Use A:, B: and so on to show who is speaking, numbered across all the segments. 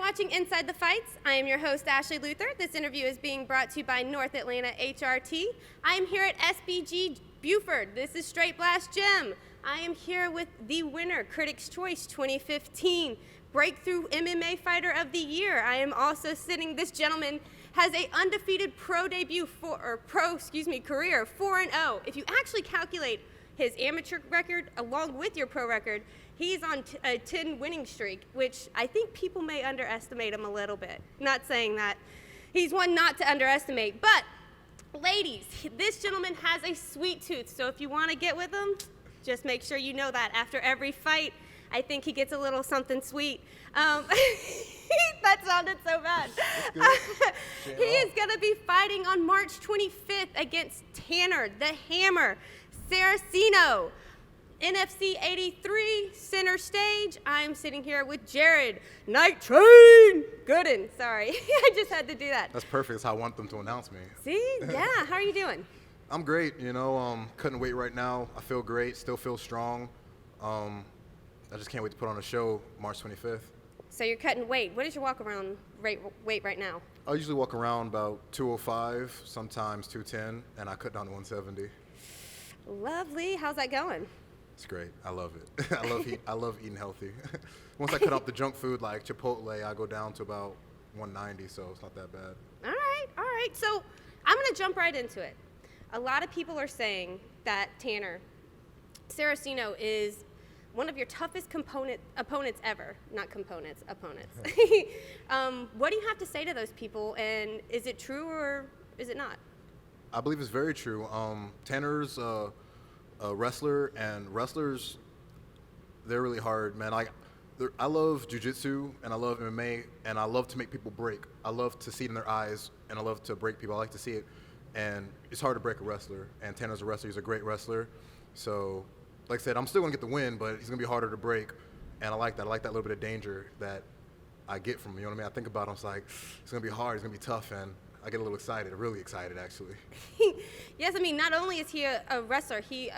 A: watching Inside the Fights. I am your host, Ashley Luther. This interview is being brought to you by North Atlanta HRT. I am here at SBG Buford. This is Straight Blast Gym. I am here with the winner, Critics' Choice 2015 Breakthrough MMA Fighter of the Year. I am also sitting, this gentleman has a undefeated career 4-0. If you actually calculate his amateur record along with your pro record, he's on a 10 winning streak, which I think people may underestimate him a little bit. Not saying that. He's one not to underestimate. But, ladies, this gentleman has a sweet tooth, so if you want to get with him, just make sure you know that. After every fight, I think he gets a little something sweet. That sounded so bad. He is going to be fighting on March 25th against Tanner, the Hammer, Saraceno. NFC 83, center stage. I'm sitting here with Jared Night Train Gooden. Sorry, I just had to do that.
B: That's perfect. That's how I want them to announce me.
A: See? Yeah, how are you doing?
B: I'm great, cutting weight right now. I feel great, still feel strong. I just can't wait to put on a show March 25th.
A: So you're cutting weight. What is your walk around weight right now?
B: I usually walk around about 205, sometimes 210, and I cut down to 170.
A: Lovely. How's that going?
B: It's great. I love it. I love eating healthy. Once I cut off the junk food like Chipotle, I go down to about 190, so it's not that bad.
A: All right. So I'm going to jump right into it. A lot of people are saying that Tanner Saraceno is one of your toughest opponents ever. Not components, opponents. What do you have to say to those people, and is it true or is it not?
B: I believe it's very true. Tanner's a wrestler, and wrestlers, they're really hard, man. I love jiu-jitsu, and I love MMA, and I love to make people break. I love to see it in their eyes, and I love to break people. I like to see it, and it's hard to break a wrestler, and Tanner's a wrestler. He's a great wrestler. So, like I said, I'm still going to get the win, but he's going to be harder to break, and I like that. I like that little bit of danger that I get from him, you know what I mean? I think about it, I'm just like, it's going to be hard, it's going to be tough, and I get a little excited, really excited, actually.
A: Yes, I mean, not only is he a wrestler, he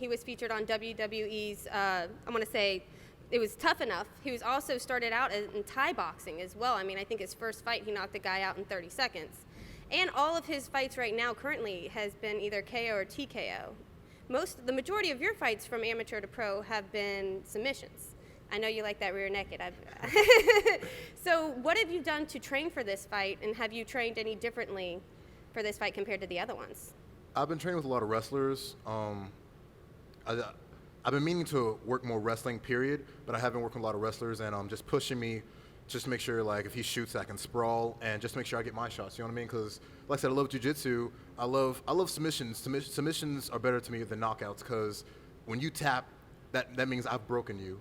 A: was featured on WWE's, I want to say, it was Tough Enough. He was also started out in Thai boxing as well. I mean, I think his first fight, he knocked the guy out in 30 seconds. And all of his fights right now currently has been either KO or TKO. The majority of your fights from amateur to pro have been submissions. I know you like that rear naked. So what have you done to train for this fight, and have you trained any differently for this fight compared to the other ones?
B: I've been training with a lot of wrestlers. I've been meaning to work more wrestling, period, but I have been working with a lot of wrestlers, and just pushing me just to make sure, like, if he shoots, I can sprawl, and just make sure I get my shots, you know what I mean? Because, like I said, I love jiu-jitsu. I love submissions. Submissions are better to me than knockouts, because when you tap, that means I've broken you.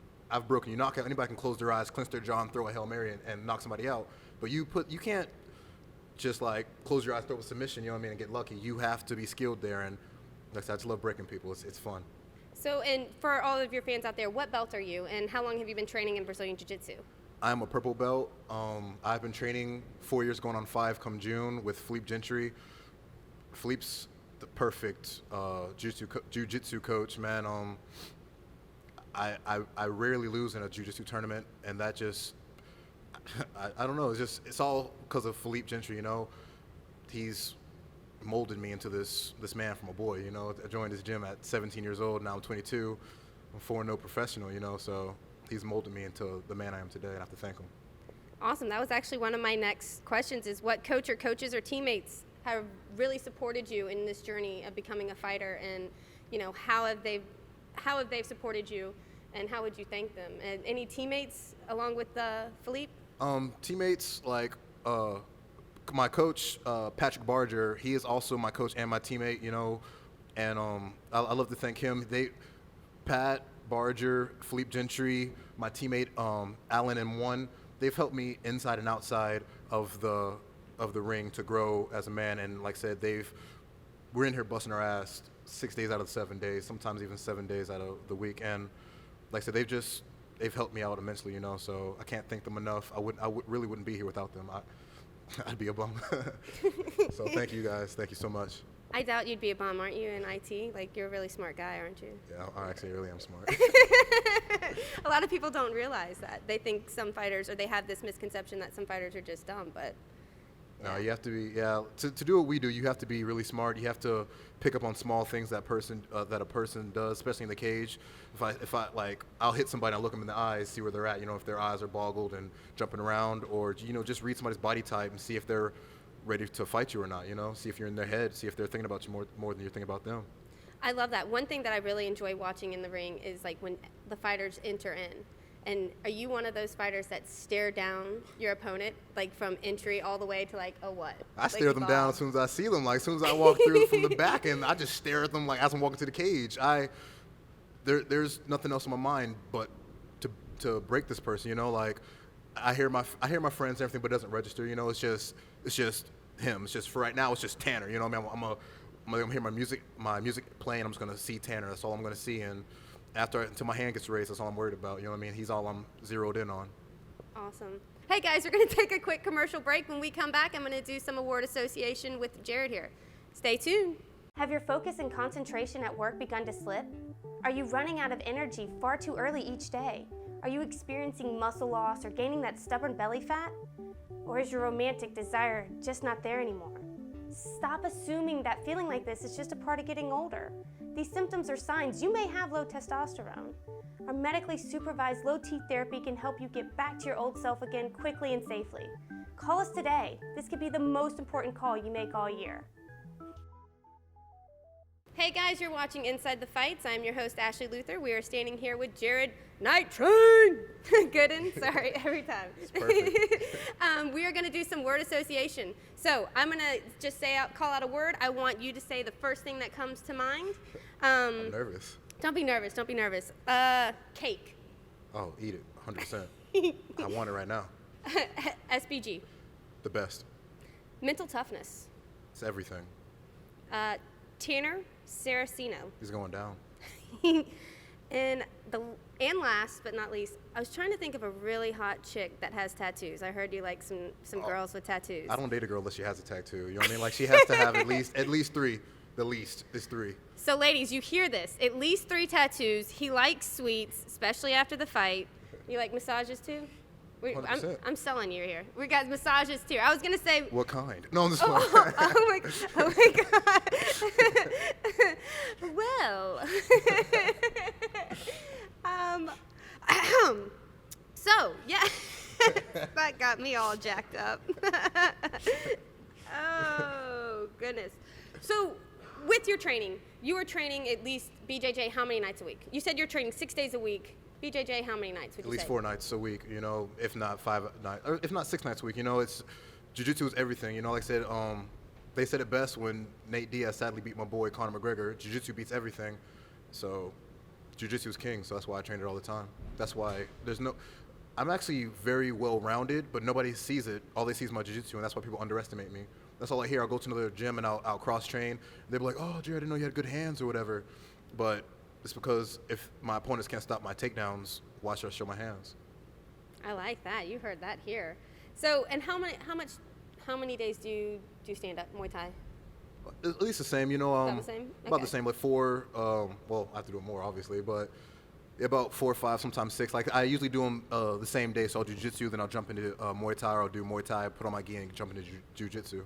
B: Knockout, anybody can close their eyes, clench their jaw, and throw a Hail Mary and knock somebody out. But you can't just like close your eyes, throw a submission, you know what I mean, and get lucky. You have to be skilled there, and like I said, I just love breaking people. It's fun.
A: So, and for all of your fans out there, what belt are you, and how long have you been training in Brazilian Jiu-Jitsu?
B: I'm a purple belt. I've been training 4 years, going on 5 come June, with Philippe Gentry. Philippe's the perfect jiu-jitsu coach, man. I rarely lose in a jiu-jitsu tournament, and that just, I don't know, it's all because of Philippe Gentry, you know. He's molded me into this man from a boy, you know. I joined this gym at 17 years old, now I'm 22. I'm 4-0 professional, you know, so he's molded me into the man I am today, and I have to thank him.
A: Awesome. That was actually one of my next questions, is what coach or coaches or teammates have really supported you in this journey of becoming a fighter, and, you know, how have they supported you, and how would you thank them? And any teammates along with Philippe?
B: Teammates like my coach, Patrick Barger. He is also my coach and my teammate, you know, and I love to thank him. Pat Barger, Philippe Gentry, my teammate Alan M1. They've helped me inside and outside of the ring to grow as a man, and like I said, we're in here busting our ass 6 days out of the 7 days, sometimes even 7 days out of the week, and like I said, they've helped me out immensely, you know, so I can't thank them enough. I really wouldn't be here without them. I'd be a bum. So thank you guys. Thank you so much.
A: I doubt you'd be a bum, aren't you, in IT? Like, you're a really smart guy, aren't you?
B: Yeah, I actually really am smart.
A: A lot of people don't realize that. They think some fighters, or they have this misconception that some fighters are just dumb, but...
B: No, you have to be, to do what we do, you have to be really smart. You have to pick up on small things that a person does, especially in the cage. If I like, I'll hit somebody, I'll look them in the eyes, see where they're at, if their eyes are boggled and jumping around, or, just read somebody's body type and see if they're ready to fight you or not, see if you're in their head, see if they're thinking about you more than you're thinking about them.
A: I love that. One thing that I really enjoy watching in the ring is like when the fighters enter in. And are you one of those fighters that stare down your opponent, like from entry all the way to like, oh, what?
B: I stare them down as soon as I see them. Like, as soon as I walk through from the back, and I just stare at them like as I'm walking to the cage. There's nothing else in my mind but to break this person. Like I hear my friends and everything, but it doesn't register. It's just him. It's just for right now. It's just Tanner. I'm gonna hear my music playing. I'm just gonna see Tanner. That's all I'm gonna see. And until my hand gets raised, that's all I'm worried about. He's all I'm zeroed in on.
A: Awesome. Hey guys, we're going to take a quick commercial break. When we come back, I'm going to do some award association with Jared here. Stay tuned. Have your focus and concentration at work begun to slip? Are you running out of energy far too early each day? Are you experiencing muscle loss or gaining that stubborn belly fat? Or is your romantic desire just not there anymore? Stop assuming that feeling like this is just a part of getting older. These symptoms are signs you may have low testosterone. Our medically supervised low T therapy can help you get back to your old self again quickly and safely. Call us today. This could be the most important call you make all year. Hey guys, you're watching Inside the Fights. I'm your host, Ashley Luther. We are standing here with Jared Night Train Gooden. Sorry, every time.
B: It's perfect.
A: We are going to do some word association. So I'm going to just call out a word. I want you to say the first thing that comes to mind.
B: I'm nervous.
A: Don't be nervous. Don't be nervous. Cake.
B: Oh, eat it, 100%. I want it right now.
A: SBG.
B: The best.
A: Mental toughness.
B: It's everything.
A: Tanner Saraceno.
B: He's going down.
A: And last but not least, I was trying to think of a really hot chick that has tattoos. I heard you like some girls with tattoos.
B: I don't date a girl unless she has a tattoo. You know what I mean? Like, she has to have at least 3. The least is 3.
A: So ladies, you hear this. At least 3 tattoos. He likes sweets, especially after the fight. You like massages too?
B: 100%.
A: I'm selling you here. We got massages too. I was gonna say.
B: What kind? No, I'm just
A: Oh my God. Well. So yeah, that got me all jacked up. Oh goodness. So with your training, you are training at least BJJ how many nights a week? You said you're training 6 days a week. BJJ, how many nights would you say?
B: At least 4 nights a week, if not 5 nights, or if not 6 nights a week. It's jiu-jitsu is everything. Like I said, they said it best when Nate Diaz sadly beat my boy Conor McGregor. Jiu-jitsu beats everything. So jiu-jitsu is king. So that's why I train it all the time. That's why I'm actually very well-rounded, but nobody sees it. All they see is my jiu-jitsu, and that's why people underestimate me. That's all I hear. I'll go to another gym and I'll cross-train. They'll be like, oh, Jared, I didn't know you had good hands or whatever. But it's because if my opponents can't stop my takedowns, why should I show my hands?
A: I like that. You heard that here. So, and how many days do you do stand-up Muay Thai?
B: At least the same,
A: About the same?
B: About
A: Okay.
B: the same, like 4. Well, I have to do it more, obviously, but about 4 or 5, sometimes 6. Like, I usually do them the same day. So I'll do jiu-jitsu, then I'll jump into Muay Thai, or I'll do Muay Thai, put on my gi, and jump into jiu-jitsu.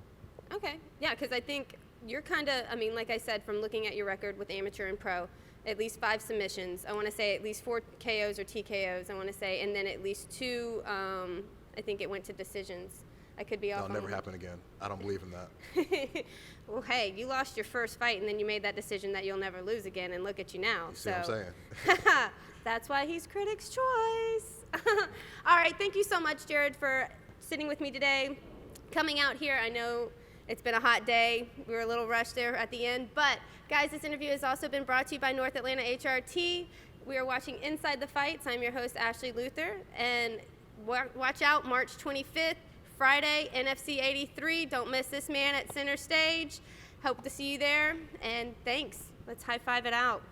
A: Okay. Yeah, because I think you're kind of, like I said, from looking at your record with amateur and pro, at least 5 submissions. I want to say at least 4 KOs or TKOs, I want to say, and then at least 2, I think it went to decisions. I could be off.
B: That'll never happen again. I don't believe in that.
A: Well, hey, you lost your first fight, and then you made that decision that you'll never lose again, and look at you now.
B: You see what I'm saying?
A: That's why he's Critics' Choice. All right, thank you so much, Jared, for sitting with me today, coming out here. I know it's been a hot day. We were a little rushed there at the end. But, guys, this interview has also been brought to you by North Atlanta HRT. We are watching Inside the Fights. I'm your host, Ashley Luther. And watch out, March 25th, Friday, NFC 83. Don't miss this man at center stage. Hope to see you there. And thanks. Let's high-five it out.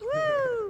A: Woo!